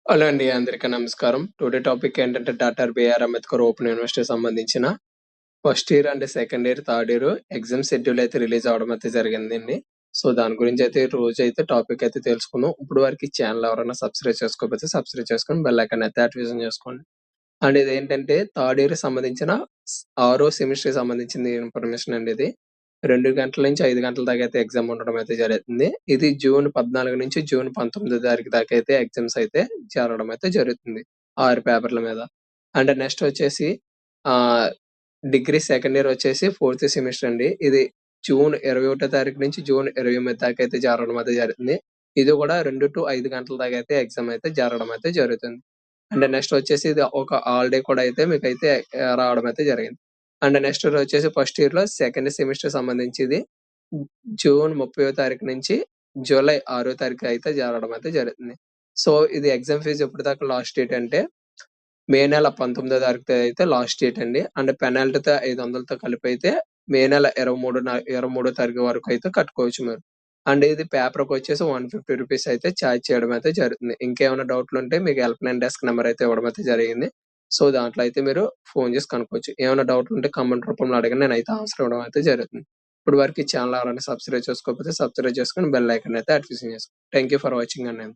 Hello అండి. అందరికీ నమస్కారం. టుడే టాపిక్ ఏంటంటే doctor B R Ambedkar open university సంబంధించిన first year and second year, third year exam schedule అయితే రిలీజ్ అవ్వడం అయితే జరిగిందండి. సో దాని గురించి అయితే రోజైతే టాపిక్ అయితే తెలుసుకుందాం. ఇప్పుడు వరకు ఈ ఛానల్ ఎవరైనా సబ్స్క్రైబ్ చేసుకోకపోతే సబ్స్క్రైబ్ చేసుకొని బెల్ ఐకాన్ అయితే యాక్టివేషన్ చేసుకోండి. అండ్ ఇదేంటంటే థర్డ్ ఇయర్ సంబంధించిన 6వ సెమిస్టర్ సంబంధించిన ఇన్ఫర్మేషన్ అండి ఇది. 2 గంటల నుంచి 5 గంటల దాకా అయితే ఎగ్జామ్ ఉండడం అయితే జరుగుతుంది. ఇది జూన్ 14 నుంచి జూన్ 19 తారీఖు దాకా అయితే ఎగ్జామ్స్ అయితే జరగడం అయితే జరుగుతుంది. 6 పేపర్ల మీద. అండ్ నెక్స్ట్ వచ్చేసి ఆహ్, డిగ్రీ సెకండ్ ఇయర్ వచ్చేసి ఫోర్త్ సెమిస్టర్ అండి. ఇది జూన్ 21 తారీఖు నుంచి జూన్ 28 దాకా అయితే జరగడం అయితే జరుగుతుంది. ఇది కూడా 2-5 గంటల దాకా అయితే ఎగ్జామ్ అయితే జరగడం అయితే జరుగుతుంది. అండ్ నెక్స్ట్ వచ్చేసి ఇది ఒక హాలిడే కూడా అయితే మీకైతే రావడం అయితే జరిగింది. అండ్ నెక్స్ట్ వచ్చేసి ఫస్ట్ ఇయర్‌లో సెకండ్ సెమిస్టర్ సంబంధించి ఇది జూన్ 30వ తారీఖు నుంచి జూలై 6వ తారీఖు అయితే జరగడం అయితే జరుగుతుంది. సో ఇది ఎగ్జామ్ ఫీజ్ ఎప్పటిదాకా లాస్ట్ డేట్ అంటే మే నెల 19వ తారీఖుతో అయితే లాస్ట్ డేట్ అండి. అండ్ పెనాల్టీతో 500తో కలిపి అయితే మే నెల 23వ తారీఖు వరకు అయితే కట్టుకోవచ్చు మీరు. అండ్ ఇది పేపర్‌కి వచ్చేసి రూ. 150 అయితే ఛార్జ్ చేయడం అయితే జరుగుతుంది. ఇంకేమైనా డౌట్‌లు ఉంటే మీకు హెల్ప్‌లైన్ డెస్క్ నంబర్ అయితే ఇవ్వడం అయితే జరిగింది. సో దాంట్లో అయితే మీరు ఫోన్ చేసి కనుక్కోవచ్చు. ఏమైనా డౌట్‌లు ఉంటే కామెంట్ రూపంలో అడగండి. నేనైతే ఆన్సర్ ఇవ్వడం అయితే జరుగుతుంది. ఇప్పటి వరకు ఈ ఛానల్ ఎవరైనా సబ్స్క్రైబ్ చేసుకోకపోతే సబ్స్క్రైబ్ చేసుకొని బెల్ ఐకాన్ అయితే యాక్టివేషన్ చేసుకోండి. థాంక్ యూ ఫర్ వాచింగ్ అండి.